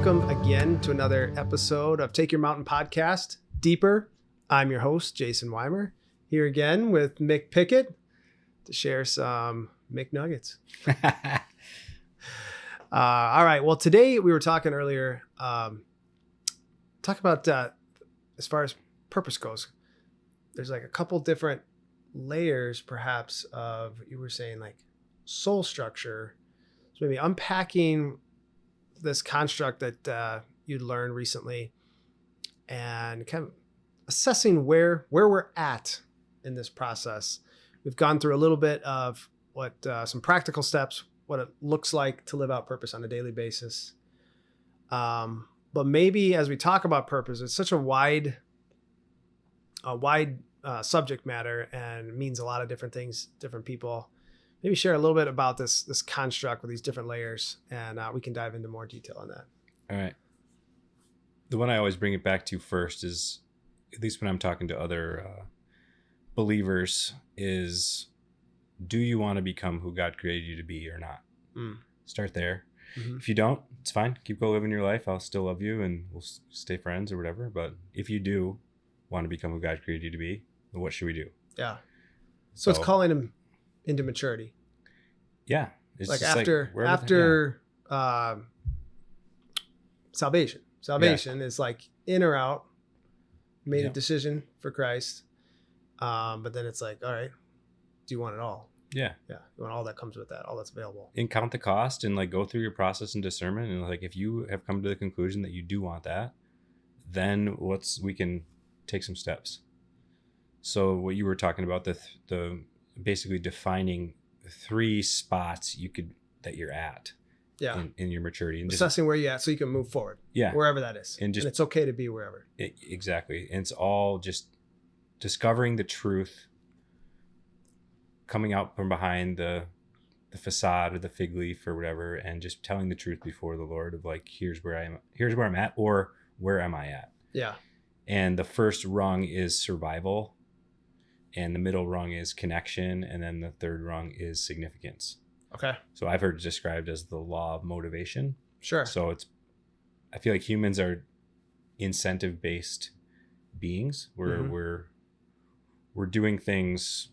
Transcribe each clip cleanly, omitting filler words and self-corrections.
welcome again to another episode of Take Your Mountain Podcast, Deeper. I'm your host, Jason Weimer, here again with Mick Pickett to share some Mick Nuggets. All right. Well, today we were talking earlier, talk about as far as purpose goes. There's like a couple different layers, perhaps, of, you were saying, like soul structure. So maybe unpacking this construct that you'd learned recently and kind of assessing where we're at in this process. We've gone through a little bit of what some practical steps, what it looks like to live out purpose on a daily basis. But maybe as we talk about purpose, it's such a wide subject matter and means a lot of different things, different people. Maybe share a little bit about this construct with these different layers, and we can dive into more detail on that. All right. The one I always bring it back to first is, at least when I'm talking to other believers, is, do you want to become who God created you to be or not? Start there. Mm-hmm. If you don't, it's fine. Keep go living your life. I'll still love you and we'll stay friends or whatever. But if you do want to become who God created you to be, then what should we do? Yeah. So it's calling him into maturity. Yeah. It's like after salvation. Salvation is like in or out, made a decision for Christ. But then it's like, all right, do you want it all? Yeah. Yeah. You want all that comes with that, all that's available. And count the cost and like go through your process and discernment. And like, if you have come to the conclusion that you do want that, then we can take some steps. So what you were talking about, the basically defining 3 spots that you're at in your maturity. And assessing where you're at so you can move forward. Yeah. Wherever that is. And it's okay to be wherever. Exactly. And it's all just discovering the truth, coming out from behind the facade or the fig leaf or whatever, and just telling the truth before the Lord of like, here's where I'm at, or where am I at? Yeah. And the first rung is survival, and the middle rung is connection, and then the third rung is significance. Okay. So I've heard it described as the law of motivation. Sure. So I feel like humans are incentive-based beings where we're doing things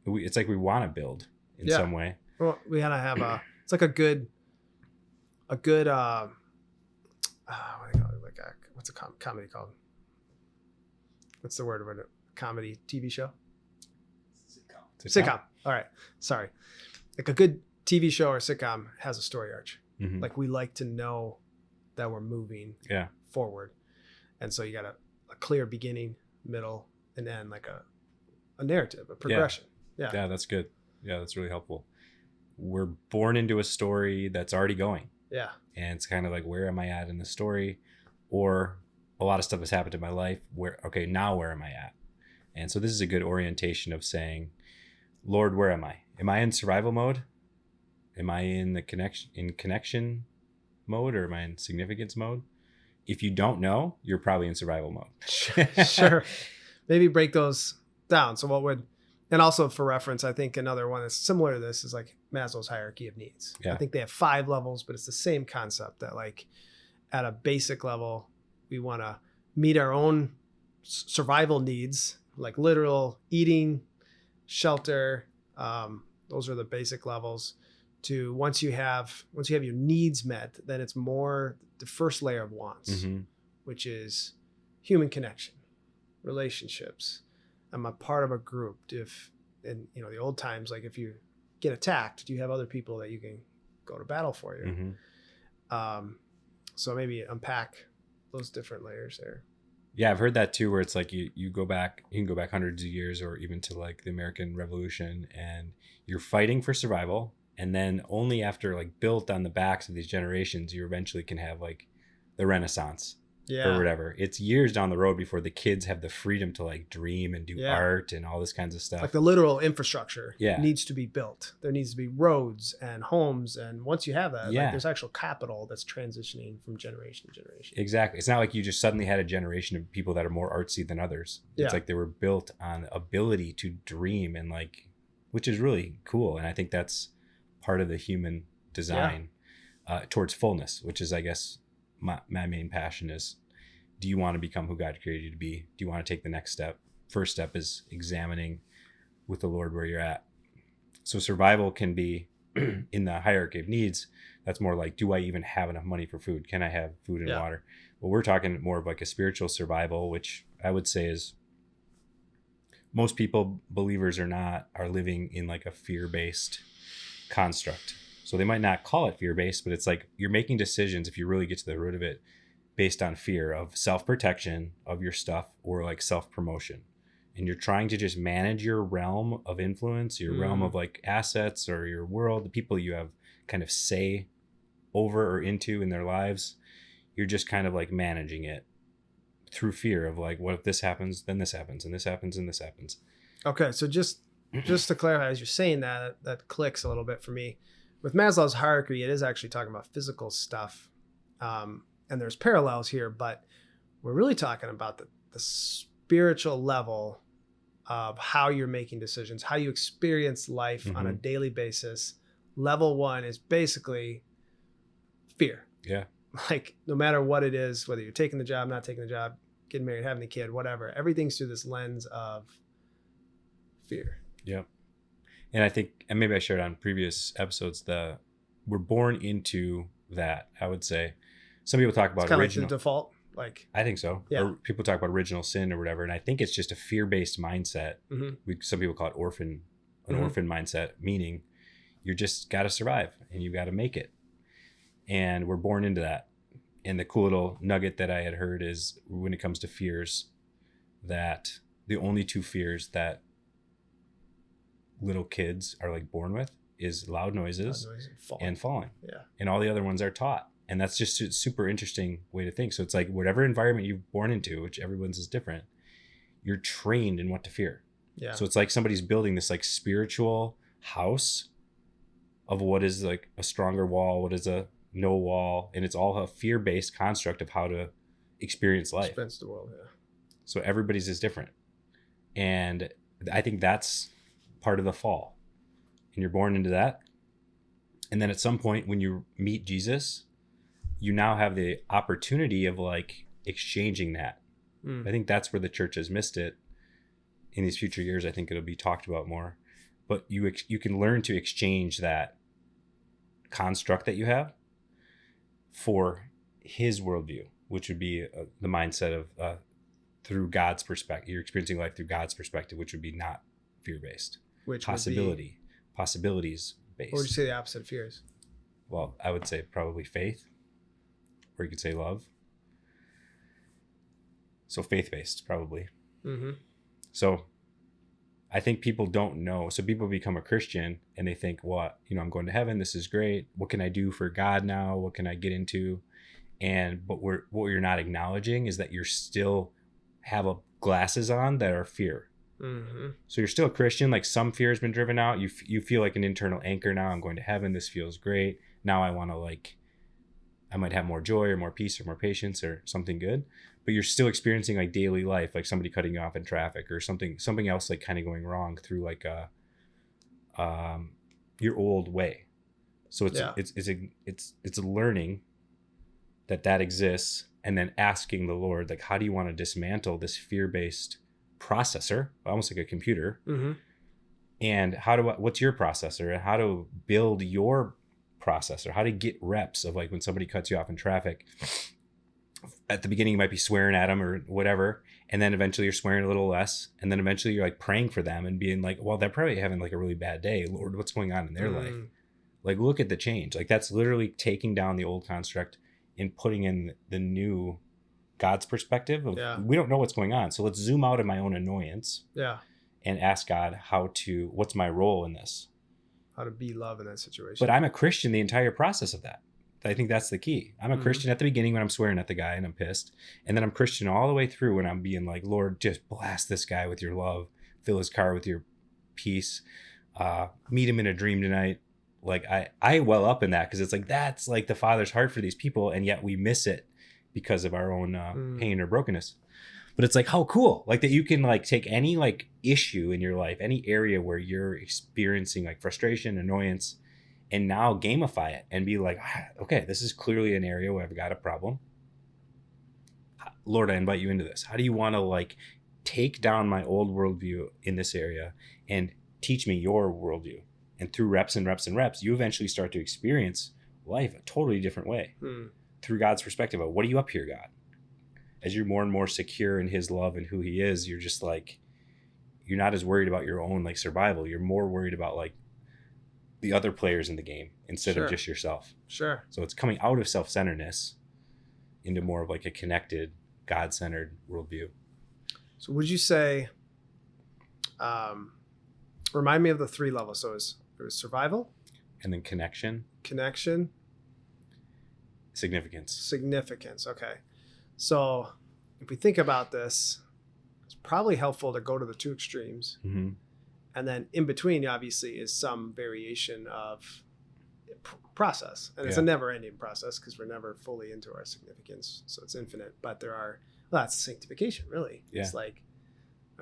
it's like we want to build in some way. Well, we gotta have it's like a good what do you call it? Like what's a comedy called? What's the word of it? Comedy TV show? Sitcom. All right. Sorry. Like a good TV show or sitcom has a story arc. Mm-hmm. Like we like to know that we're moving forward. And so you got a clear beginning, middle, and end, like a narrative, a progression. Yeah, that's good. Yeah, that's really helpful. We're born into a story that's already going. Yeah. And it's kind of like, where am I at in the story? Or a lot of stuff has happened in my life now where am I at? And so this is a good orientation of saying, Lord, where am I? Am I in survival mode? Am I in connection mode, or am I in significance mode? If you don't know, you're probably in survival mode. Sure. Maybe break those down. So and also for reference, I think another one that's similar to this is like Maslow's hierarchy of needs. Yeah. I think they have 5 levels, but it's the same concept that like at a basic level, we want to meet our own survival needs, like literal eating, shelter. Those are the basic levels. To once you have your needs met, then it's more the first layer of wants, which is human connection, relationships. I'm a part of a group. If in the old times, like if you get attacked, do you have other people that you can go to battle for you? Mm-hmm. So maybe unpack those different layers there. Yeah, I've heard that too, where it's like you can go back hundreds of years, or even to like the American Revolution, and you're fighting for survival. And then only after like built on the backs of these generations, you eventually can have like the Renaissance or whatever. It's years down the road before the kids have the freedom to like dream and do art and all this kinds of stuff. Like the literal infrastructure needs to be built. There needs to be roads and homes. And once you have that, like there's actual capital that's transitioning from generation to generation. Exactly. It's not like you just suddenly had a generation of people that are more artsy than others. It's like they were built on ability to dream, and like, which is really cool. And I think that's part of the human design towards fullness, which is, I guess, my main passion is, do you want to become who God created you to be? Do you want to take the next step? First step is examining with the Lord where you're at. So survival can be in the hierarchy of needs. That's more like, do I even have enough money for food? Can I have food and water? Well, we're talking more of like a spiritual survival, which I would say is most people, believers or not, are living in like a fear-based construct. So they might not call it fear-based, but it's like you're making decisions, if you really get to the root of it, based on fear of self-protection of your stuff or like self-promotion. And you're trying to just manage your realm of influence, your realm of like assets or your world, the people you have kind of say over or into in their lives. You're just kind of like managing it through fear of like, what if this happens, then this happens, and this happens, and this happens. Okay, so just to clarify, as you're saying that clicks a little bit for me. With Maslow's hierarchy, it is actually talking about physical stuff, and there's parallels here, but we're really talking about the spiritual level of how you're making decisions, how you experience life on a daily basis. Level 1 is basically fear. Yeah. Like no matter what it is, whether you're taking the job, not taking the job, getting married, having a kid, whatever, everything's through this lens of fear. Yep. And I think, and maybe I shared on previous episodes, we're born into that. I would say some people talk about it's original like the default. Like I think so. Yeah. Or people talk about original sin or whatever, and I think it's just a fear-based mindset. Some people call it orphan mindset, meaning you're just got to survive and you got to make it. And we're born into that. And the cool little nugget that I had heard is when it comes to fears, that the only 2 fears that little kids are like born with is loud noises and falling. Yeah. And all the other ones are taught. And that's just a super interesting way to think. So it's like whatever environment you're born into, which everyone's is different, you're trained in what to fear. Yeah. So it's like somebody's building this like spiritual house of what is like a stronger wall, what is a no wall, and it's all a fear-based construct of how to experience life. Experience the world, yeah. So everybody's is different. And I think that's part of the fall. And you're born into that. And then at some point when you meet Jesus, you now have the opportunity of like exchanging that. I think that's where the church has missed it. In these future years, I think it'll be talked about more. But you can learn to exchange that construct that you have for his worldview, which would be the mindset of through God's perspective. You're experiencing life through God's perspective, which would be not fear-based. Which possibilities based. What would you say the opposite of fear is? Well, I would say probably faith, or you could say love. So faith-based, probably. So I think people don't know. So people become a Christian and they think, what, I'm going to heaven. This is great. What can I do for God now? What can I get into? But what you're not acknowledging is that you're still have glasses on that are fear. So you're still a Christian. Like some fear has been driven out. You feel like an internal anchor now. I'm going to heaven. This feels great. Now I want to I might have more joy or more peace or more patience or something good. But you're still experiencing like daily life, like somebody cutting you off in traffic or something else like kind of going wrong through like your old way. So it's a learning that exists, and then asking the Lord, like, how do you want to dismantle this fear-based processor, almost like a computer, and what's your processor, and how to build your processor, how to get reps of like when somebody cuts you off in traffic. At the beginning, you might be swearing at them or whatever. And then eventually you're swearing a little less. And then eventually you're like praying for them and being like, well, they're probably having like a really bad day. Lord, what's going on in their life? Like, look at the change. Like that's literally taking down the old construct and putting in the new God's perspective of we don't know what's going on. So let's zoom out of my own annoyance and ask God what's my role in this? How to be love in that situation. But I'm a Christian the entire process of that. I think that's the key. I'm a Christian at the beginning when I'm swearing at the guy and I'm pissed. And then I'm Christian all the way through when I'm being like, Lord, just blast this guy with your love. Fill his car with your peace. Meet him in a dream tonight. Like I well up in that because it's like, that's like the Father's heart for these people. And yet we miss it because of our own pain or brokenness. But it's like, how cool. Like that you can like take any like issue in your life, any area where you're experiencing like frustration, annoyance, and now gamify it and be like, okay, this is clearly an area where I've got a problem. Lord, I invite you into this. How do you want to like take down my old worldview in this area and teach me your worldview? And through reps and reps and reps, you eventually start to experience life a totally different way through God's perspective of, what are you up here, God? As you're more and more secure in his love and who he is, you're just like, you're not as worried about your own like survival. You're more worried about like the other players in the game instead of just yourself. Sure. So it's coming out of self-centeredness into more of like a connected, God-centered worldview. So would you say, remind me of the 3 levels. So it was survival. And then connection. Significance. Okay. So if we think about this, it's probably helpful to go to the 2 extremes. Mm-hmm. And then in between, obviously, is some variation of process. And it's a never-ending process because we're never fully into our significance. So it's infinite. But that's sanctification, really. Yeah. It's like,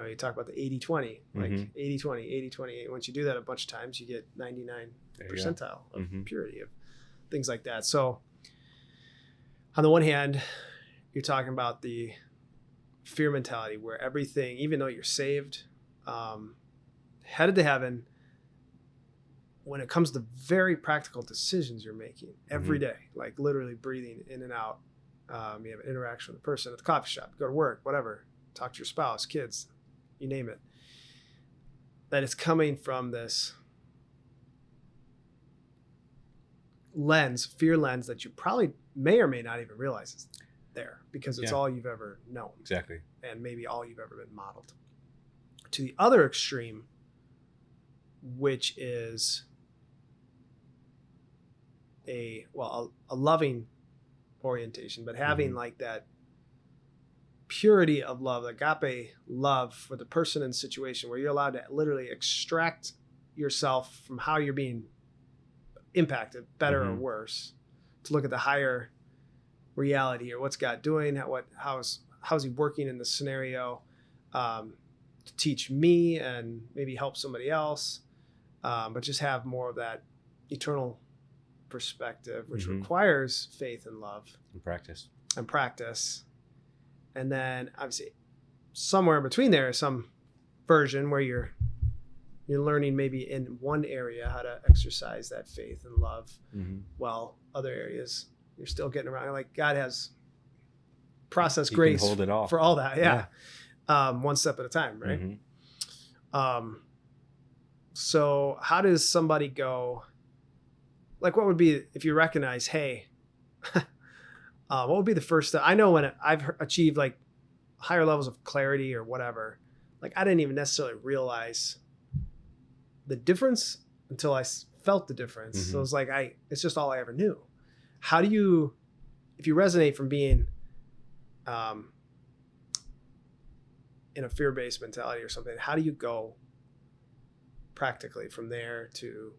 you talk about the 80-20, like 80-20, 80-20. Once you do that a bunch of times, you get 99 percentile of purity, of things like that. So on the one hand, you're talking about the fear mentality where everything, even though you're saved, headed to heaven, when it comes to very practical decisions you're making every day, like literally breathing in and out, you have an interaction with a person at the coffee shop, go to work, whatever, talk to your spouse, kids, you name it, that it's coming from this fear lens that you probably may or may not even realize is there because it's all you've ever known. Exactly. And maybe all you've ever been modeled. To the other extreme, which is a loving orientation, but having like that purity of love, agape love for the person and situation where you're allowed to literally extract yourself from how you're being impacted, better or worse, to look at the higher reality or what's God doing, how's he working in this scenario, to teach me and maybe help somebody else, but just have more of that eternal perspective, which requires faith and love and practice. And then obviously somewhere in between there is some version where you're learning maybe in one area how to exercise that faith and love, while other areas you're still getting around. Like God has process grace hold it all for all that. Yeah. One step at a time. Right. So how does somebody go, like, what would be, if you recognize, hey, what would be the first step? I know when I've achieved like higher levels of clarity or whatever, like I didn't even necessarily realize the difference until I felt the difference. So it was like, it's just all I ever knew. How do you, if you resonate from being in a fear-based mentality or something, how do you go practically from there to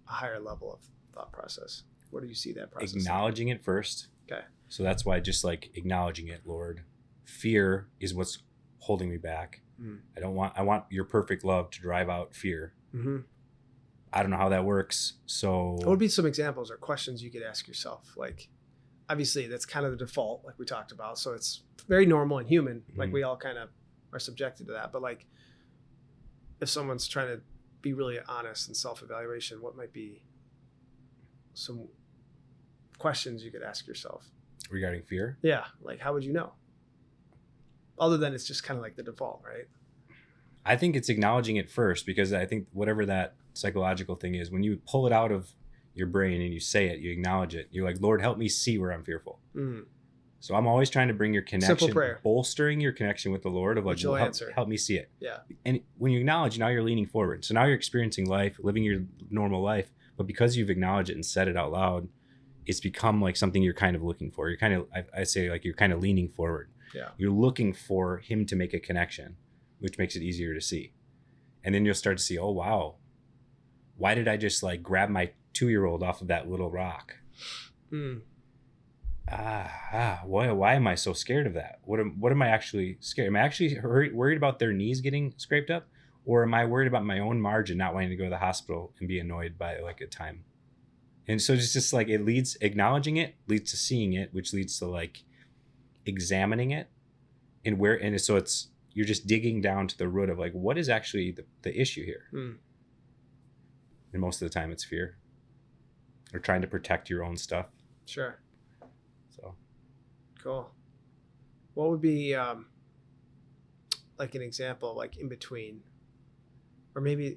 a higher level of thought process? Where do you see that process? Acknowledging it first. Okay. So that's why just like acknowledging it, Lord. Fear is what's holding me back. I want your perfect love to drive out fear. I don't know how that works. So what would be some examples or questions you could ask yourself? Like, obviously that's kind of the default, like we talked about. So it's very normal and human. Like we all kind of are subjected to that. But like, if someone's trying to be really honest and self-evaluation, what might be some questions you could ask yourself regarding fear? Yeah. Like, how would you know? Other than it's just kind of like the default, right? I think it's acknowledging it first, because I think whatever that psychological thing is, when you pull it out of your brain and you say it, you acknowledge it. You're like, Lord, help me see where I'm fearful. So I'm always trying to bring your connection, bolstering your connection with the Lord of like, help me see it. Yeah. And when you acknowledge, now you're leaning forward. So now you're experiencing life, living your normal life, but because you've acknowledged it and said it out loud, it's become like something you're kind of looking for. You're kind of, I say like, you're kind of leaning forward. Yeah. You're looking for him to make a connection, which makes it easier to see. And then you'll start to see, oh, wow, why did I just like grab my 2-year-old off of that little rock? Why am I so scared of that? What am I actually scared? Am I actually worried about their knees getting scraped up? Or am I worried about my own margin, not wanting to go to the hospital and be annoyed by like a time? And so it's just like, acknowledging it leads to seeing it, which leads to like examining it and so you're just digging down to the root of like, what is actually the issue here? And most of the time it's fear or trying to protect your own stuff. Sure. So cool. What would be like an example, like in between, or maybe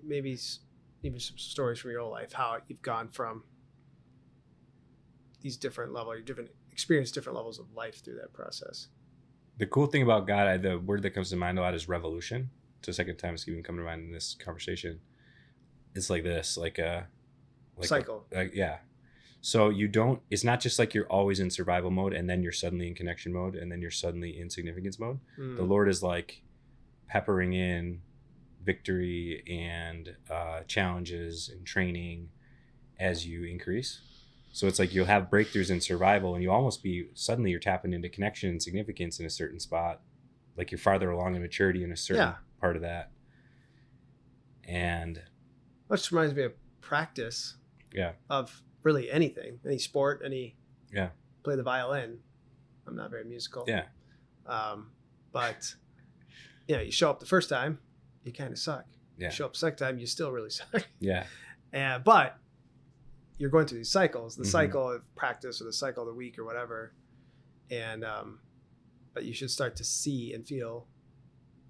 even some stories from your whole life, how you've gone from these different levels, experienced different levels of life through that process? The cool thing about God, the word that comes to mind a lot is revolution. It's the second time it's even come to mind in this conversation. It's like this, like a cycle. Yeah. So it's not just like you're always in survival mode and then you're suddenly in connection mode and then you're suddenly in significance mode. The Lord is like peppering in victory and challenges and training as you increase. So it's like you'll have breakthroughs in survival and suddenly you're tapping into connection and significance in a certain spot. Like you're farther along in maturity in a certain part of that. And which reminds me of practice. Yeah. Of really anything, any sport, play the violin. I'm not very musical. Yeah. But you show up the first time, you kind of suck. Yeah. You show up the second time, you still really suck. Yeah. But you're going through these cycles, the cycle of practice or the cycle of the week or whatever. And, but you should start to see and feel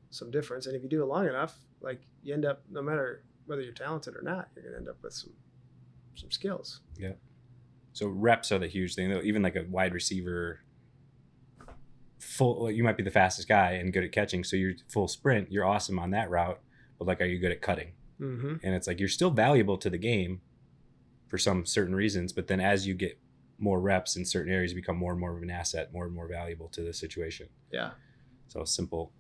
some difference. And if you do it long enough, like you end up, no matter whether you're talented or not, you're going to end up with some skills. Yeah. So reps are the huge thing. Even like a wide receiver, you might be the fastest guy and good at catching. So you're full sprint, you're awesome on that route. But like, are you good at cutting? And it's like, you're still valuable to the game for some certain reasons. But then as you get more reps in certain areas, you become more and more of an asset, more and more valuable to the situation. Yeah. So simple.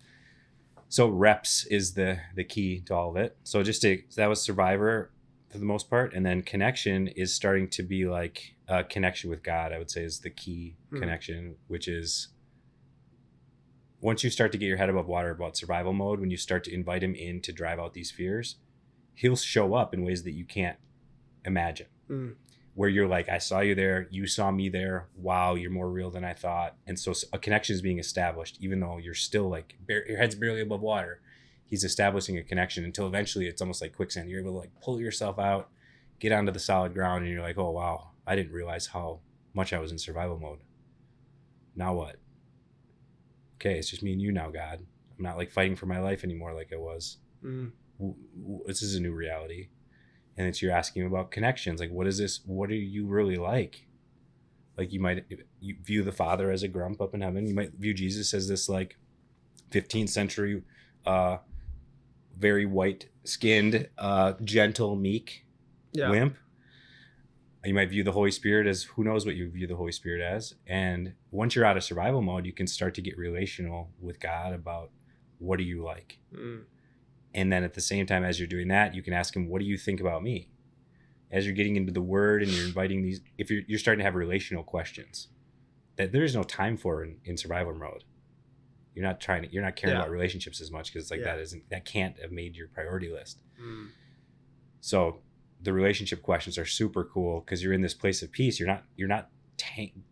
So reps is the key to all of it. So that was Survivor for the most part. And then connection is starting to be like a connection with God, I would say, is the key connection, which is once you start to get your head above water about survival mode, when you start to invite him in to drive out these fears, he'll show up in ways that you can't imagine. Where you're like, I saw you there, you saw me there, wow, you're more real than I thought. And so a connection is being established, even though you're still like, your head's barely above water. He's establishing a connection until eventually it's almost like quicksand. You're able to like pull yourself out, get onto the solid ground, and you're like, oh wow, I didn't realize how much I was in survival mode. Now what? Okay, it's just me and you now, God. I'm not like fighting for my life anymore like I was. This is a new reality. And it's you're asking about connections. Like, what is this? What are you really like? Like you view the Father as a grump up in heaven. You might view Jesus as this like 15th century, very white-skinned, gentle, meek wimp. You might view the Holy Spirit as, who knows what you view the Holy Spirit as. And once you're out of survival mode, you can start to get relational with God about what do you like? And then at the same time, as you're doing that, you can ask him, what do you think about me? As you're getting into the word and you're inviting these, if you're starting to have relational questions that there is no time for in survival mode. You're not caring about relationships as much because it's like that can't have made your priority list. So the relationship questions are super cool because you're in this place of peace. You're not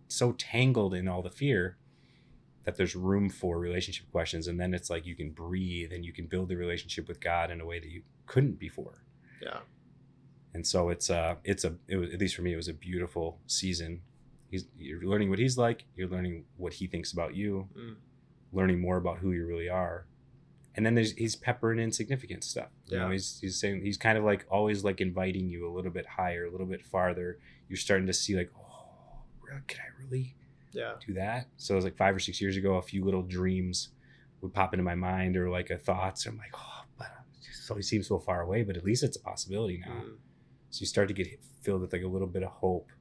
so tangled in all the fear that there's room for relationship questions. And then it's like you can breathe and you can build the relationship with God in a way that you couldn't before. Yeah. And so it was, at least for me, it was a beautiful season. You're learning what he's like. You're learning what he thinks about you, learning more about who you really are. And then he's peppering in significant stuff. You know, he's saying, he's kind of like always like inviting you a little bit higher, a little bit farther. You're starting to see like, oh, can I really do that? So it was like 5 or 6 years ago, a few little dreams would pop into my mind or like a thoughts. I'm like, oh, but it always seems so far away, but at least it's a possibility now. So you start to get filled with like a little bit of hope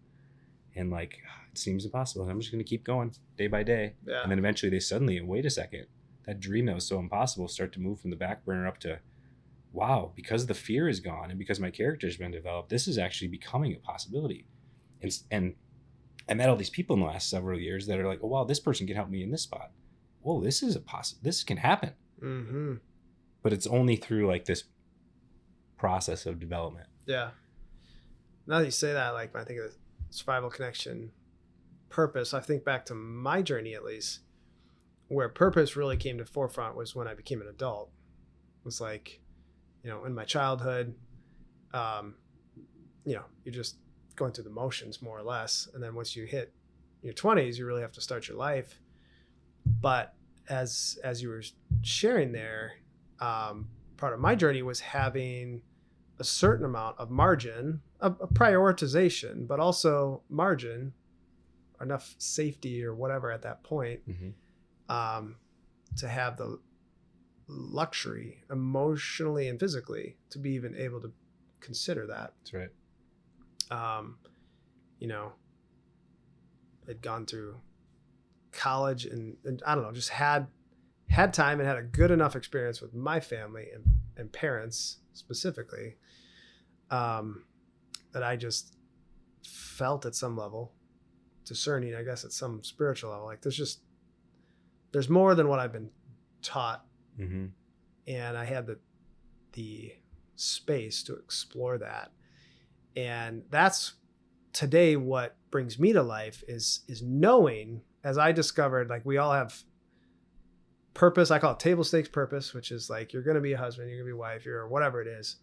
and like, it seems impossible. And I'm just going to keep going day by day. Yeah. And then eventually they suddenly, wait a second, that dream that was so impossible start to move from the back burner up to, wow, because the fear is gone and because my character's been developed, this is actually becoming a possibility. And I met all these people in the last several years that are like, oh, wow, this person can help me in this spot. Whoa, this is this can happen. But it's only through like this process of development. Yeah. Now that you say that, like when I think of the survival connection purpose, I think back to my journey at least. where purpose really came to forefront was when I became an adult. It was like, in my childhood, you're just going through the motions more or less. And then once you hit your 20s, you really have to start your life. But as you were sharing there, part of my journey was having a certain amount of margin, a prioritization, but also margin, enough safety or whatever at that point, to have the luxury emotionally and physically to be even able to consider that. That's right. I'd gone through college and I don't know, just had time and had a good enough experience with my family and parents specifically, that I just felt at some level, discerning, I guess, at some spiritual level, like there's more than what I've been taught. And I had the space to explore that. And that's today what brings me to life is knowing, as I discovered, like we all have purpose. I call it table stakes purpose, which is like, you're going to be a husband, you're going to be a wife, you're whatever it is.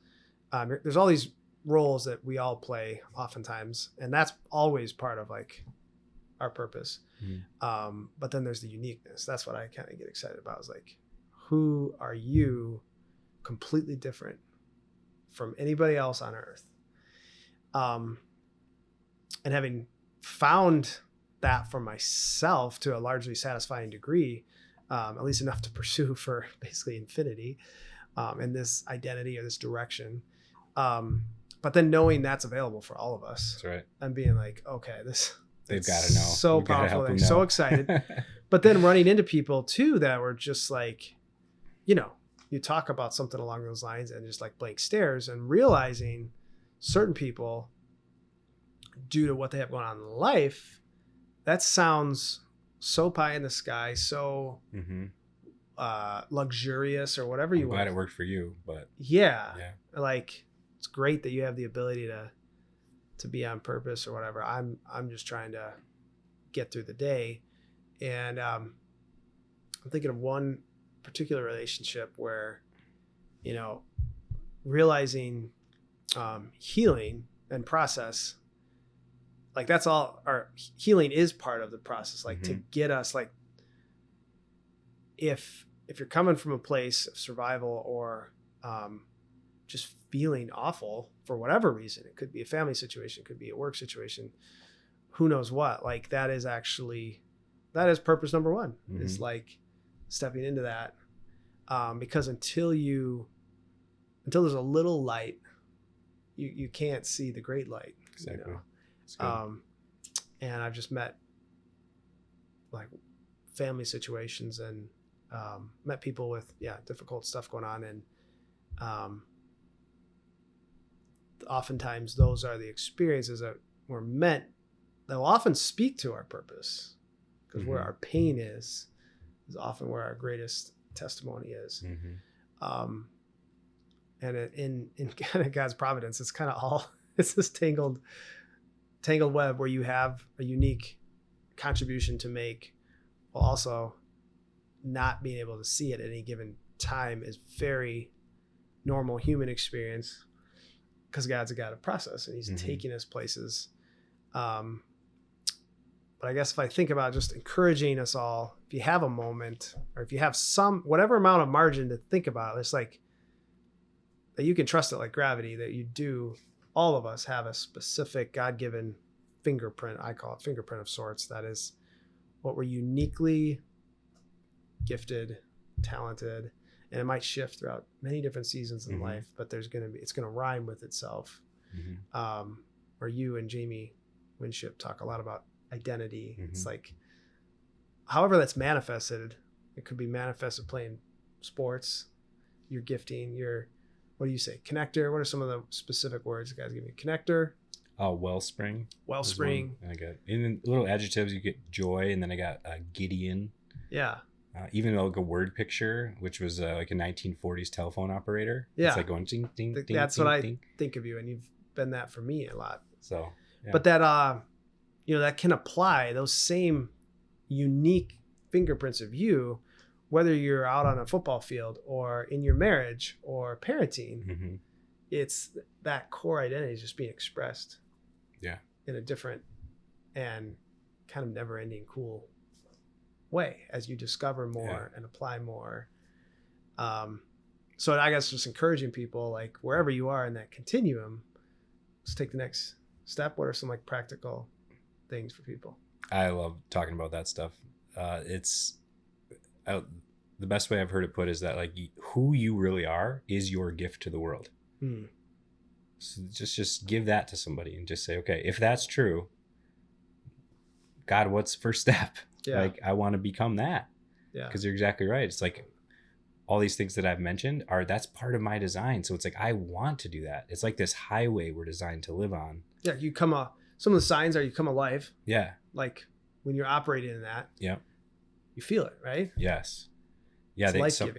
There's all these roles that we all play oftentimes. And that's always part of like our purpose. But then there's the uniqueness. That's what I kind of get excited about, is like, who are you completely different from anybody else on earth? And having found that for myself to a largely satisfying degree, at least enough to pursue for basically infinity, in this identity or this direction. But then knowing that's available for all of us. That's right. And being like, okay, they've got to know. So powerful. They're so excited. But then running into people too that were just like, you talk about something along those lines and just like blank stares, and realizing certain people, due to what they have going on in life, that sounds so pie in the sky, so luxurious or whatever you want. I'm glad it worked for you, but yeah, like it's great that you have the ability to be on purpose or whatever. I'm just trying to get through the day, and I'm thinking of one particular relationship where, realizing healing and process, like that's all. Our healing is part of the process, like to get us, like if you're coming from a place of survival or just feeling awful for whatever reason, it could be a family situation, it could be a work situation, who knows what, like that is purpose number one, is like stepping into that, because until there's a little light, you can't see the great light. Exactly. And I've just met like family situations and met people with difficult stuff going on, and oftentimes those are the experiences that were meant, they'll often speak to our purpose, because where our pain is often where our greatest testimony is. And in kind of God's providence, it's kind of all, it's this tangled web where you have a unique contribution to make, while also not being able to see it at any given time is very normal human experience, because God's a God of process and he's taking us places. But I guess if I think about just encouraging us all, if you have a moment, or if you have whatever amount of margin to think about, it's like that you can trust it like gravity, that you do, all of us have a specific God-given fingerprint. I call it fingerprint of sorts. That is what we're uniquely gifted, talented, and it might shift throughout many different seasons in life, but it's going to rhyme with itself. Where you and Jamie Winship talk a lot about identity. It's like, however that's manifested, it could be manifested playing sports, your gifting, what do you say? Connector. What are some of the specific words guys give me? Connector. Wellspring. I got in little adjectives. You get joy, and then I got Gideon. Yeah. Even like a word picture, which was like a 1940s telephone operator. Yeah. It's like going ding, ding, ding. That's ding, what ding. I think of you, and you've been that for me a lot. So, yeah. But that, that can apply those same unique fingerprints of you, whether you're out on a football field or in your marriage or parenting. Mm-hmm. It's that core identity is just being expressed in a different and kind of never-ending cool way as you discover more and apply more. So I guess just encouraging people, like wherever you are in that continuum, let's take the next step. What are some like practical things for people? I love talking about that stuff. The best way I've heard it put is that like who you really are is your gift to the world. So just give that to somebody and just say, okay, if that's true, God, what's the first step? Like, I want to become that. Yeah. Because you're exactly right. It's like all these things that I've mentioned that's part of my design. So it's like, I want to do that. It's like this highway we're designed to live on. Yeah. Some of the signs are you come alive. Yeah. Like when you're operating in that. Yeah. You feel it, right? Yes. Yeah,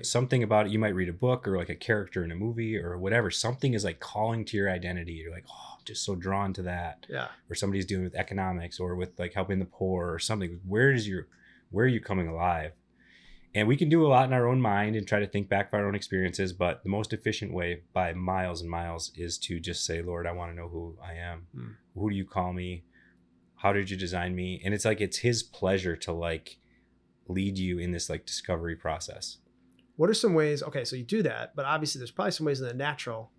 something about it. You might read a book or like a character in a movie or whatever. Something is like calling to your identity. You're like, oh, I'm just so drawn to that. Yeah. Or somebody's dealing with economics or with like helping the poor or something. Where are you coming alive? And we can do a lot in our own mind and try to think back of our own experiences. But the most efficient way by miles and miles is to just say, Lord, I want to know who I am. Who do you call me? How did you design me? And it's like, it's his pleasure to like lead you in this like discovery process. What are some ways? Okay, so you do that, but obviously there's probably some ways in the natural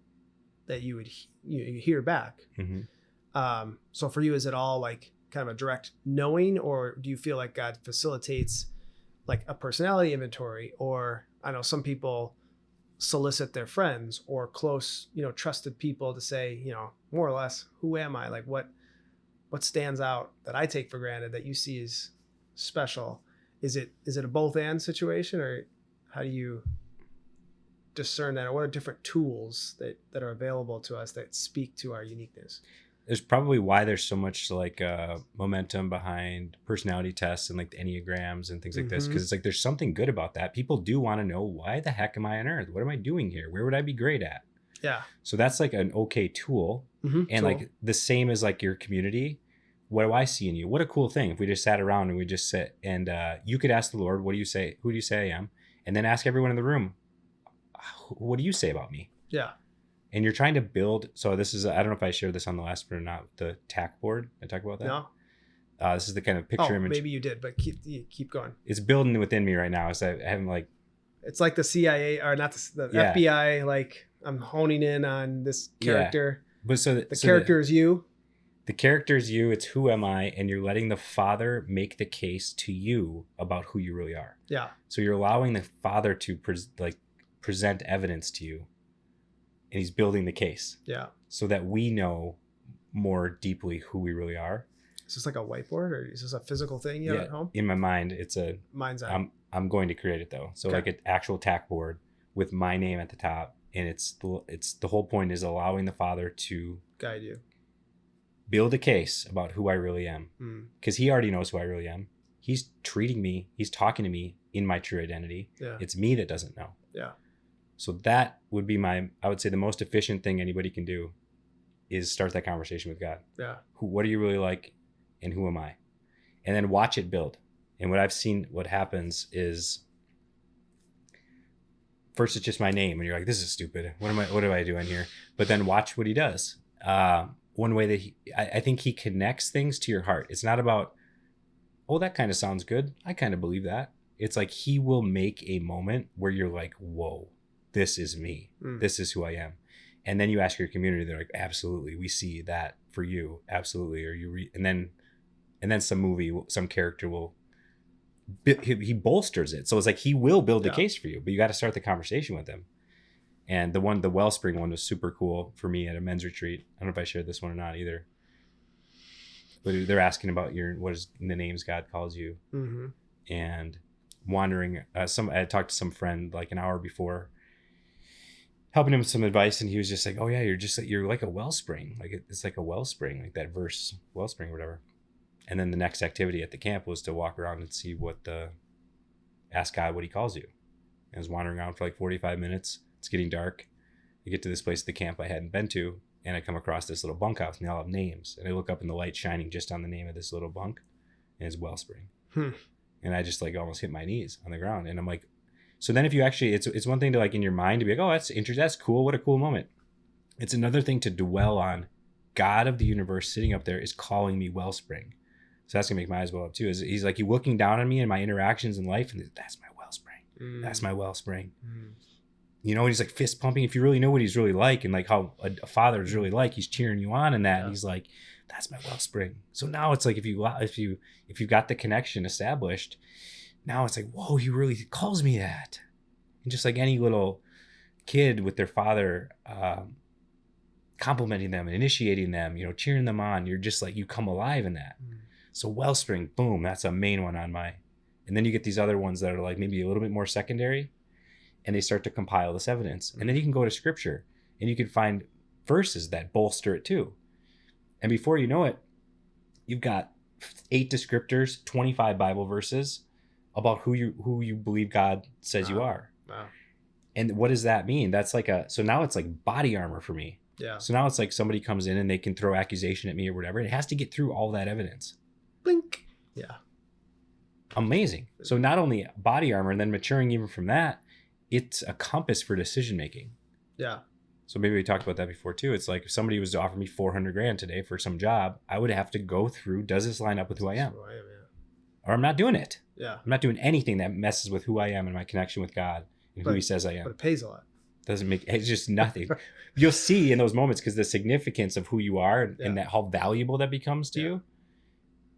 that you would you hear back. Mm-hmm. So for you, is it all like kind of a direct knowing, or do you feel like God facilitates like a personality inventory? Or I know some people solicit their friends or close, trusted people to say, more or less, who am I? Like what stands out that I take for granted that you see as special? Is it a both and situation, or how do you discern that? Or what are different tools that are available to us that speak to our uniqueness? There's probably why there's so much like momentum behind personality tests and like the Enneagrams and things like this. Because it's like, there's something good about that. People do want to know, why the heck am I on earth? What am I doing here? Where would I be great at? Yeah. So that's like an okay tool. And like the same as like your community. What do I see in you? What a cool thing if we just sat around and we just sit and you could ask the Lord, what do you say? Who do you say I am? And then ask everyone in the room, what do you say about me? Yeah. And you're trying to build. So this is, I don't know if I shared this on the last one or not, the TAC board. I talk about that. No. This is the kind of picture image. Maybe you did, but keep going. It's building within me right now. So I haven't like. It's like the CIA or not the FBI. Like I'm honing in on this character. Yeah. But so the character is you. The character is you. It's who am I? And you're letting the Father make the case to you about who you really are. Yeah. So you're allowing the Father to present evidence to you. And he's building the case. Yeah. So that we know more deeply who we really are. Is this like a whiteboard, or is this a physical thing you have at home? In my mind, it's a... Mine's on. I'm going to create it though. So like an actual TAC board with my name at the top. And it's the whole point is allowing the Father to... guide you. Build a case about who I really am. Because he already knows who I really am. He's treating me, he's talking to me in my true identity. Yeah. It's me that doesn't know. Yeah. So that would be I would say the most efficient thing anybody can do is start that conversation with God. Yeah. What do you really like and who am I? And then watch it build. And what I've seen, what happens is first it's just my name and you're like, this is stupid. What am I doing here? But then watch what he does. One way that I think he connects things to your heart. It's not about, oh, that kind of sounds good. I kind of believe that. It's like he will make a moment where you're like, whoa, this is me. This is who I am. And then you ask your community, they're like, absolutely, we see that for you. Absolutely. Or and then some character will, he bolsters it. So it's like, he will build the case for you, but you got to start the conversation with him. And the Wellspring one was super cool for me at a men's retreat. I don't know if I shared this one or not either. But they're asking about what is the names God calls you. Mm-hmm. And wandering, I had talked to some friend like an hour before, helping him with some advice. And he was just like, oh yeah, you're like a wellspring. Like it's like a wellspring, like that verse, wellspring or whatever. And then the next activity at the camp was to walk around and see ask God what he calls you. And I was wandering around for like 45 minutes. It's getting dark. I get to this place at the camp I hadn't been to, and I come across this little bunkhouse, and they all have names. And I look up, and the light shining just on the name of this little bunk, and it's Wellspring. And And I just like almost hit my knees on the ground. And I'm like, so then if you actually, it's one thing to like in your mind to be like, oh, that's interesting. That's cool. What a cool moment. It's another thing to dwell on. God of the universe sitting up there is calling me Wellspring. So that's gonna make my eyes well up too. Is he's like, you looking down on me and my interactions in life, and that's my Wellspring. That's my Wellspring. You know, and he's like fist pumping. If you really know what he's really like, and like how a father is really like, he's cheering you on in that. And he's like, that's my Wellspring. So now it's like if you've got the connection established, now it's like, whoa, he really calls me that. And just like any little kid with their father complimenting them and initiating them, you know, cheering them on, you're just like, you come alive in that. So Wellspring, boom, that's a main one on my. And then you get these other ones that are like maybe a little bit more secondary, and they start to compile this evidence. And then you can go to scripture and you can find verses that bolster it too. And before you know it, you've got 8 descriptors, 25 Bible verses about who you believe God says you are. Wow. And what does that mean? That's like so now it's like body armor for me. Yeah. So now it's like somebody comes in and they can throw accusation at me or whatever. It has to get through all that evidence. Blink. Yeah. Amazing. So not only body armor, and then maturing even from that, it's a compass for decision making. Yeah. So maybe we talked about that before too. It's like if somebody was to offer me $400,000 today for some job, I would have to go through, does this line up with who I am? Or I'm not doing it. Yeah. I'm not doing anything that messes with who I am and my connection with God and who he says I am. But it pays a lot. It's just nothing. You'll see in those moments, because the significance of who you are and that how valuable that becomes to you,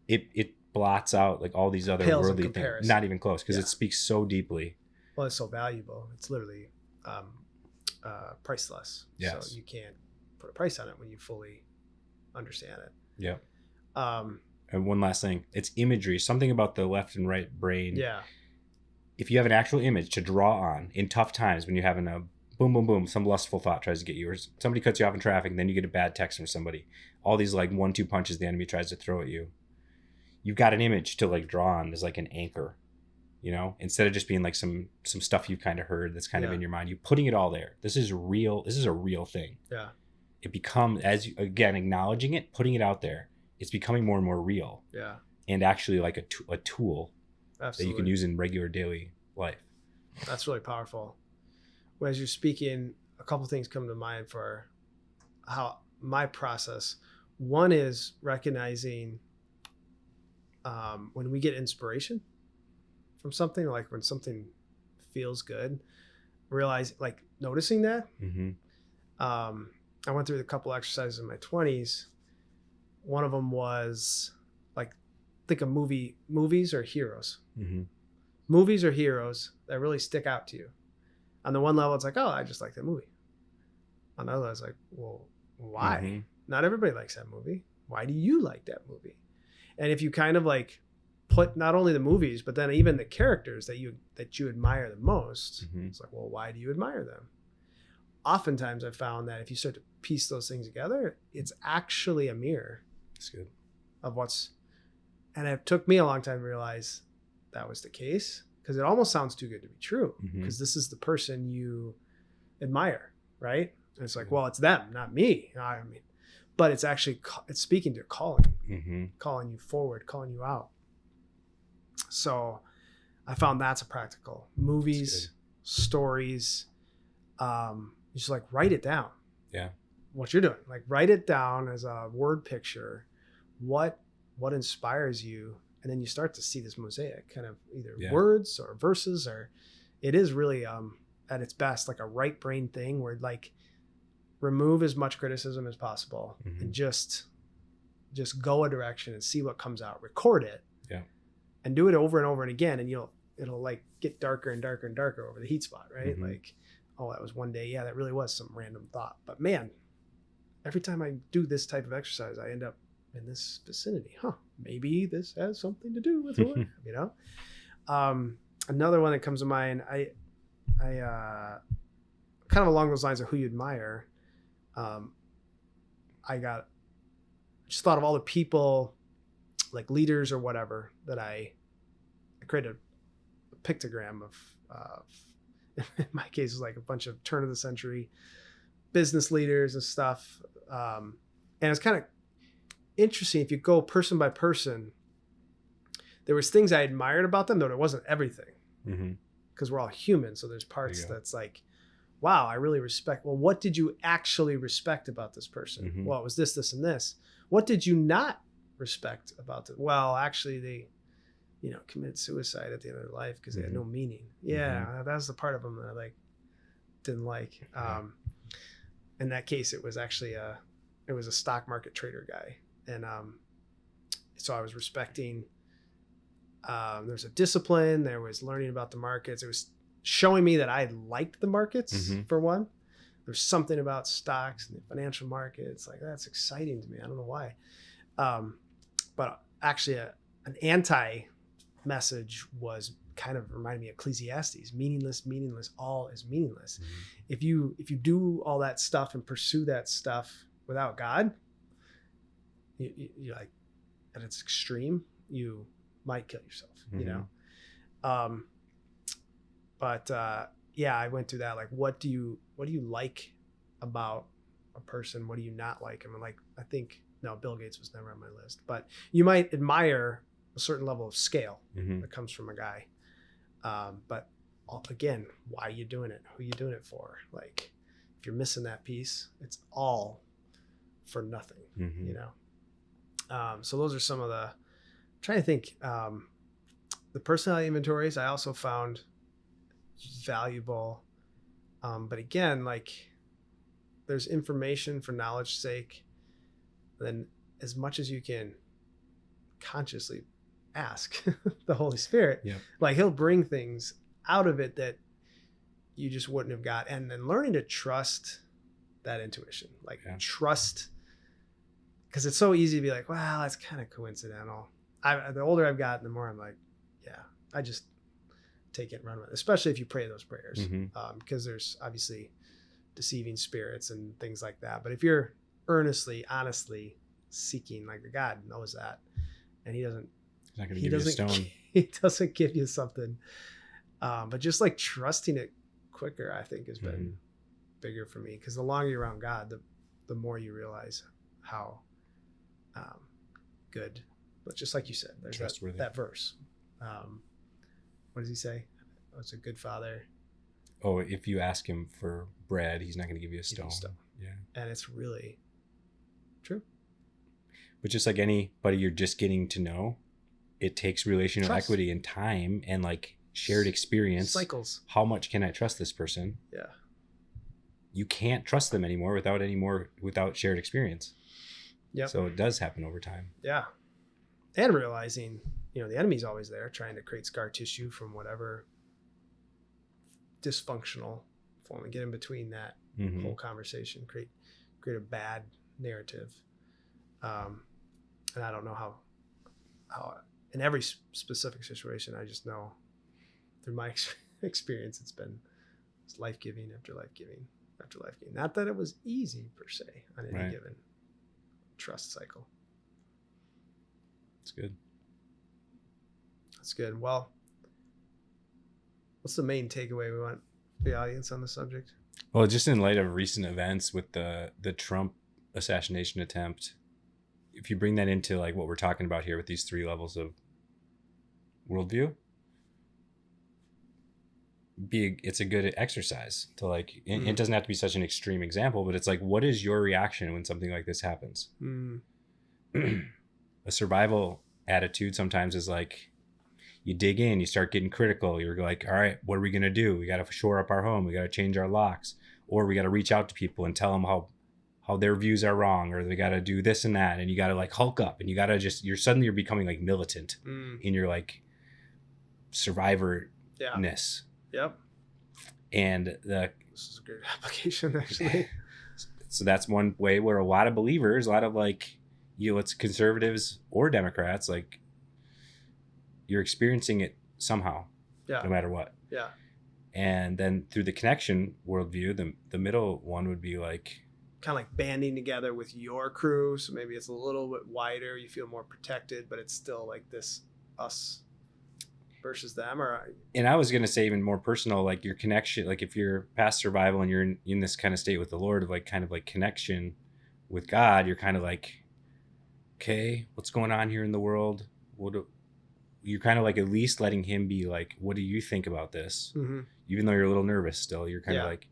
it blots out like all these other worldly things. Not even close, because it speaks so deeply. Well, it's so valuable. It's literally priceless. Yes. So you can't put a price on it when you fully understand it. Yeah. And one last thing, it's imagery. Something about the left and right brain. Yeah. If you have an actual image to draw on in tough times, when you're having a boom, boom, boom, some lustful thought tries to get you, or somebody cuts you off in traffic, and then you get a bad text from somebody. All these like 1-2 punches the enemy tries to throw at you. You've got an image to like draw on as like an anchor, you know, instead of just being like some stuff you've kind of heard that's kind of in your mind. You're putting it all there. This is real. This is a real thing. Yeah. It becomes, as you, again, acknowledging it, putting it out there, it's becoming more and more real. Yeah. And actually like a tool Absolutely. that you can use in regular daily life. That's really powerful. Well, as you're speaking, a couple things come to mind for how my process. One is recognizing when we get inspiration from something, like when something feels good, realize, like noticing that. Mm-hmm. I went through a couple exercises in my 20s. One of them was like, think of movies or heroes. Mm-hmm. Movies or heroes that really stick out to you. On the one level, it's like, oh, I just like that movie. On the other, it's like, well, why? Mm-hmm. Not everybody likes that movie. Why do you like that movie? And if you kind of like put not only the movies, but then even the characters that you admire the most, mm-hmm. it's like, well, why do you admire them? Oftentimes I've found that if you start to piece those things together, it's actually a mirror. That's good. Of what's, and it took me a long time to realize that was the case, because it almost sounds too good to be true, because Mm-hmm. this is the person you admire, right? And it's like, well, it's them, not me. I mean, but it's actually, it's speaking to your calling, Mm-hmm. calling you forward, calling you out. So I found that's a practical. Movies, stories, just like write it down. Yeah. What you're doing, like write it down as a word picture. What inspires you? And then you start to see this mosaic, kind of either words or verses, or it is really at its best like a right brain thing, where like remove as much criticism as possible, mm-hmm. and just go a direction and see what comes out. Record it, and do it over and over and again, and it'll like get darker and darker and darker over the heat spot, right? Mm-hmm. Like, oh, that was one day, that really was some random thought, but man, every time I do this type of exercise, I end up in this vicinity. Maybe this has something to do with what, you know? Another one that comes to mind, I kind of along those lines of who you admire. I just thought of all the people, like leaders or whatever, that I created a pictogram of in my case, it's like a bunch of turn of the century business leaders and stuff. And it's kind of interesting if you go person by person, there was things I admired about them, though it wasn't everything. Mm-hmm. Because we're all human. So there's parts that's like, wow, I really respect. Well, what did you actually respect about this person? Mm-hmm. Well, it was this, this, and this. What did you not respect about it? Well, actually they, committed suicide at the end of their life because they had no meaning. Yeah. That was the part of them that I didn't like. In that case, it was actually a stock market trader guy. And so I was respecting, there's a discipline, there was learning about the markets. It was showing me that I liked the markets for one. There's something about stocks and the financial markets. Like that's exciting to me. I don't know why. But actually an anti message was kind of reminding me of Ecclesiastes, meaningless, all is meaningless. If you do all that stuff and pursue that stuff without God, you like at its extreme, you might kill yourself, but I went through that. Like, what do you like about a person? What do you not like? I mean, like, I think, no, Bill Gates was never on my list, but you might admire a certain level of scale that comes from a guy. But again, why are you doing it? Who are you doing it for? Like, if you're missing that piece, it's all for nothing, so those are some of I'm trying to think, the personality inventories I also found valuable. But again, like there's information for knowledge's sake. Then as much as you can consciously ask the Holy Spirit, like he'll bring things out of it that you just wouldn't have got. And then learning to trust that intuition, like trust, because it's so easy to be like, wow, that's kind of coincidental. The older I've gotten, the more I'm like, I just take it and run with it, especially if you pray those prayers, because there's obviously deceiving spirits and things like that. But if you're earnestly, honestly seeking, like God knows that, and He's not going to give you a stone. He doesn't give you something, but just like trusting it quicker, I think has been bigger for me, because the longer you're around God, the more you realize how good. But just like you said, there's that verse. What does he say? Oh, it's a good father. Oh, if you ask him for bread, he's not going to give you a stone. Yeah. And it's really true. But just like anybody you're just getting to know, it takes relational equity and time and like shared experience. Cycles. How much can I trust this person? Yeah. You can't trust them anymore without shared experience. Yeah. So it does happen over time. Yeah. And realizing, the enemy's always there trying to create scar tissue from whatever dysfunctional form and get in between that whole conversation, create a bad narrative. And I don't know how in every specific situation, I just know through my experience, it's been life-giving after life-giving after life-giving. Not that it was easy per se on any given trust cycle. That's good. That's good. Well, what's the main takeaway we want the audience on the subject? Well, just in light of recent events with the Trump assassination attempt, if you bring that into like what we're talking about here with these 3 levels of worldview, it's a good exercise to like, it doesn't have to be such an extreme example, but it's like, what is your reaction when something like this happens? A survival attitude sometimes is like, you dig in, you start getting critical. You're like, all right, what are we going to do? We got to shore up our home. We got to change our locks, or we got to reach out to people and tell them how their views are wrong, or they got to do this and that. And you got to like hulk up, and you got to you're becoming like militant in your like survivorness. Yep. And this is a great application actually. So that's one way where a lot of believers, a lot of like, it's conservatives or Democrats, like, you're experiencing it somehow, no matter what. Yeah. And then through the connection worldview, the middle one would be like, kind of like banding together with your crew. So maybe it's a little bit wider. You feel more protected, but it's still like this us versus them. And I was going to say even more personal, like your connection, like if you're past survival and you're in this kind of state with the Lord of like kind of like connection with God, you're kind of like, okay, what's going on here in the world? you're kind of like at least letting him be like, what do you think about this? Mm-hmm. Even though you're a little nervous still, you're kind of like,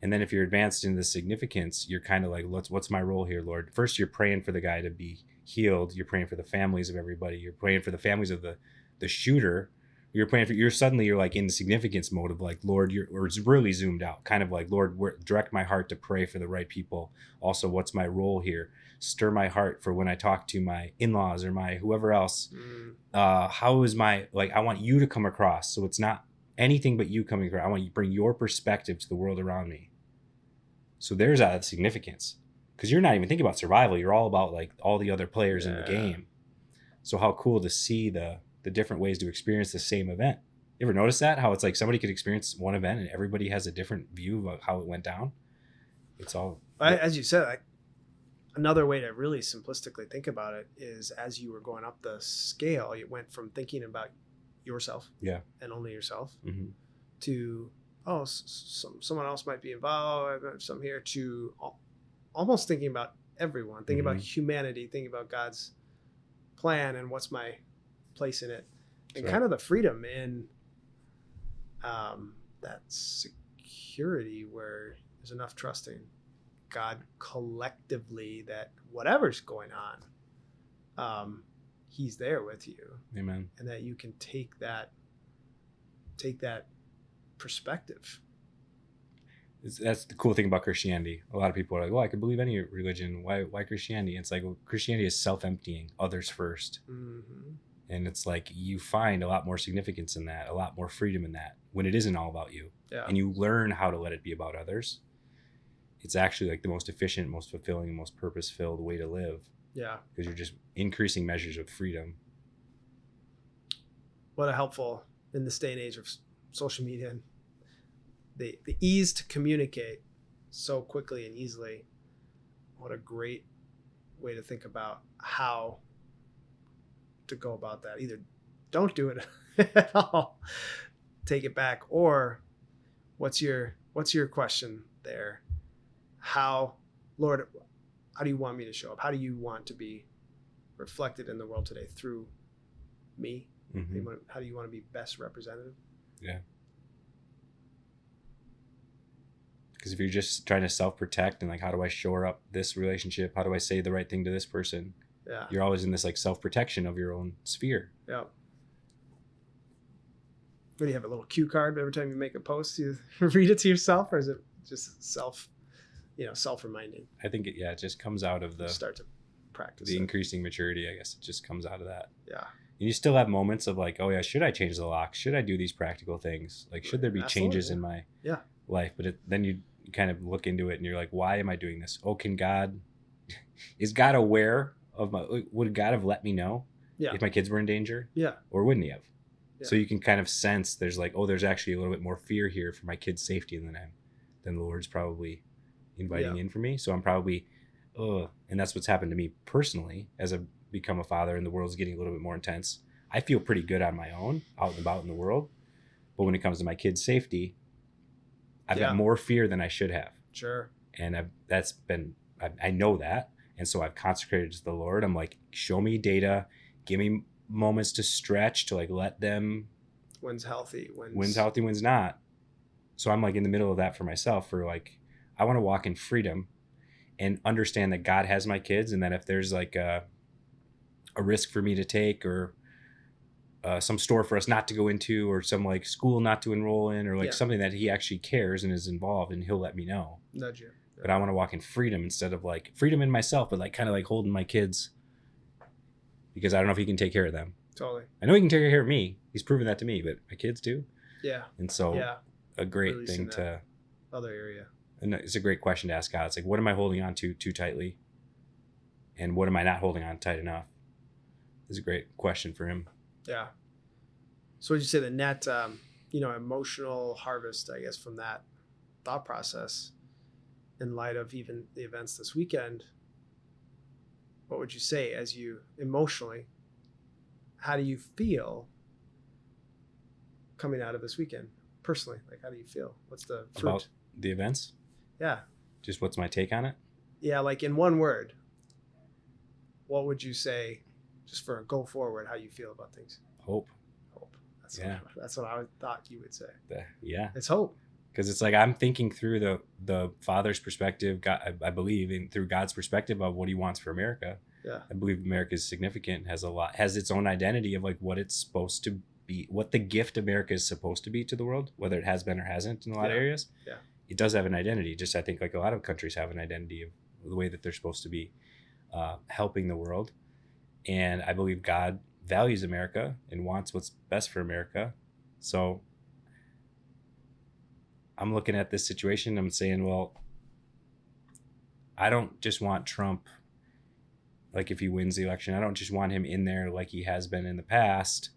and then if you're advanced into the significance, you're kind of like, what's my role here, Lord? First, you're praying for the guy to be healed. You're praying for the families of everybody. You're praying for the families of the shooter. You're praying for, you're like in the significance mode of like, Lord, or it's really zoomed out, kind of like, Lord, direct my heart to pray for the right people. Also, what's my role here? Stir my heart for when I talk to my in-laws or my whoever else. How is I want you to come across. So it's not anything but you coming across. I want you to bring your perspective to the world around me. So there's that significance, because you're not even thinking about survival. You're all about like all the other players in the game. So how cool to see the different ways to experience the same event. You ever notice that? How it's like somebody could experience one event and everybody has a different view of how it went down. It's all, as you said, another way to really simplistically think about it is, as you were going up the scale, you went from thinking about yourself and only yourself to, someone else might be involved, some here, to almost thinking about everyone, thinking about humanity, thinking about God's plan and what's my place in it, and kind of the freedom in that security where there's enough trusting God collectively that whatever's going on, he's there with you. Amen. And that you can take that perspective. That's the cool thing about Christianity. A lot of people are like, well, I could believe any religion. Why Christianity? It's like, well, Christianity is self-emptying, others first. And it's like you find a lot more significance in that, a lot more freedom in that, when it isn't all about you. And you learn how to let it be about others. It's actually like the most efficient, most fulfilling, most purpose-filled way to live. Yeah. Because you're just increasing measures of freedom. What a helpful, in this day and age of social media and the ease to communicate so quickly and easily. What a great way to think about how to go about that. Either don't do it at all, take it back, or what's your question there? Lord, how do you want me to show up? How do you want to be reflected in the world today through me? How do you want to be best representative? Yeah. Because if you're just trying to self-protect and like, how do I shore up this relationship? How do I say the right thing to this person? Yeah. You're always in this like self-protection of your own sphere. Yeah. What do you have, a little cue card every time you make a post? You read it to yourself, or is it just self-reminding? I think it just comes out of start to practice the increasing maturity. I guess it just comes out of that. Yeah. And you still have moments of like, oh yeah, should I change the lock? Should I do these practical things? Like, should there be changes in my life? But then you kind of look into it and you're like, why am I doing this? Oh, is God aware of would God have let me know if my kids were in danger? Yeah. Or wouldn't he have? Yeah. So you can kind of sense there's like, oh, there's actually a little bit more fear here for my kids' safety than the Lord's probably inviting in for me. So I'm probably, and that's what's happened to me personally as I've become a father and the world's getting a little bit more intense. I feel pretty good on my own, out and about in the world. But when it comes to my kids' safety, I've got more fear than I should have. Sure. And I know that. And so I've consecrated to the Lord. I'm like, show me data, give me moments to stretch, to like let them. When's healthy, when's not. So I'm like in the middle of that for myself, for like, I want to walk in freedom and understand that God has my kids. And that if there's like a risk for me to take, or some store for us not to go into, or some like school not to enroll in, or like something that he actually cares and is involved, and he'll let me know. Nudge you. Yeah. But I want to walk in freedom instead of like freedom in myself, but like kind of like holding my kids, because I don't know if he can take care of them. Totally. I know he can take care of me. He's proven that to me, but my kids too. Yeah. And so a great releasing thing to other area. And it's a great question to ask God. It's like, what am I holding on to too tightly? And what am I not holding on tight enough? It's a great question for him. Yeah. So would you say the net, emotional harvest, I guess, from that thought process, in light of even the events this weekend, what would you say as you emotionally, how do you feel coming out of this weekend personally? Like, how do you feel? What's the fruit? About the events? Yeah. Just what's my take on it? Yeah. Like in one word, what would you say just for a go forward, how you feel about things? Hope. That's what I thought you would say. Yeah. It's hope. Because it's like I'm thinking through the Father's perspective, God, I believe, and through God's perspective of what he wants for America. Yeah. I believe America is significant, has its own identity of like what it's supposed to be, what the gift America is supposed to be to the world, whether it has been or hasn't in a lot of areas. Yeah. It does have an identity. Just I think like a lot of countries have an identity of the way that they're supposed to be helping the world. And I believe God values America and wants what's best for America. So I'm looking at this situation. I'm saying, well, I don't just want Trump, like if he wins the election, I don't just want him in there like he has been in the past.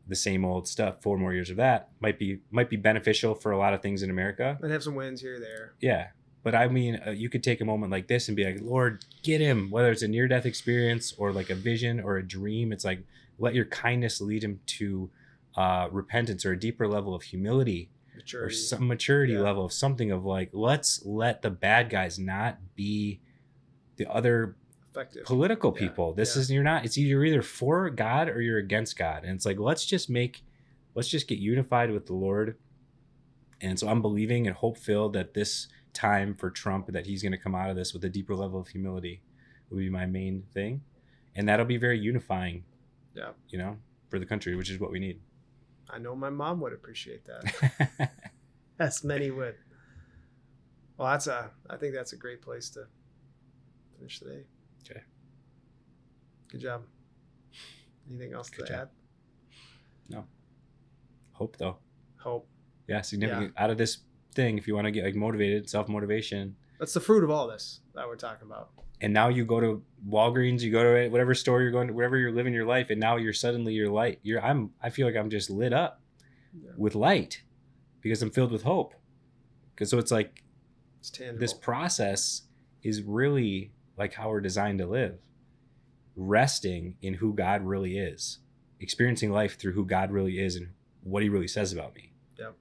The same old stuff, 4 more years of that might be beneficial for a lot of things in America. And have some wins here or there. Yeah. But I mean, you could take a moment like this and be like, Lord, get him, whether it's a near-death experience or like a vision or a dream. It's like, let your kindness lead him to repentance or a deeper level of humility. Maturity. Or some maturity level of something of like, let's let the bad guys not be the other effective political people. This is, it's you're either for God or you're against God. And it's like, let's just get unified with the Lord. And so I'm believing and hope filled that this time for Trump, that he's going to come out of this with a deeper level of humility will be my main thing. And that'll be very unifying, for the country, which is what we need. I know my mom would appreciate that. As many would. Well, I think that's a great place to finish today. Okay. Good job. Anything else to add? No. Hope though. Hope. Yeah, significant out of this thing. If you want to get like motivated, self-motivation. That's the fruit of all this that we're talking about. And now you go to Walgreens, you go to whatever store you're going to, wherever you're living your life, and now you're light. I feel like I'm just lit up with light because I'm filled with hope. Because so it's like it's tangible. This process is really like how we're designed to live, resting in who God really is, experiencing life through who God really is and what he really says about me. Yep.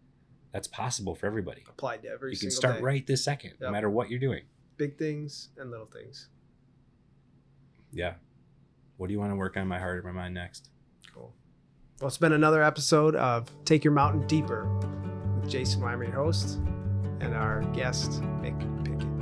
That's possible for everybody. Applied to every single day. You can start right this second, no matter what you're doing. Big things and little things. Yeah. What do you want to work on my heart or my mind next? Cool. Well, it's been another episode of Take Your Mountain Deeper with Jason Weimer, your host, and our guest, Mick Pickett.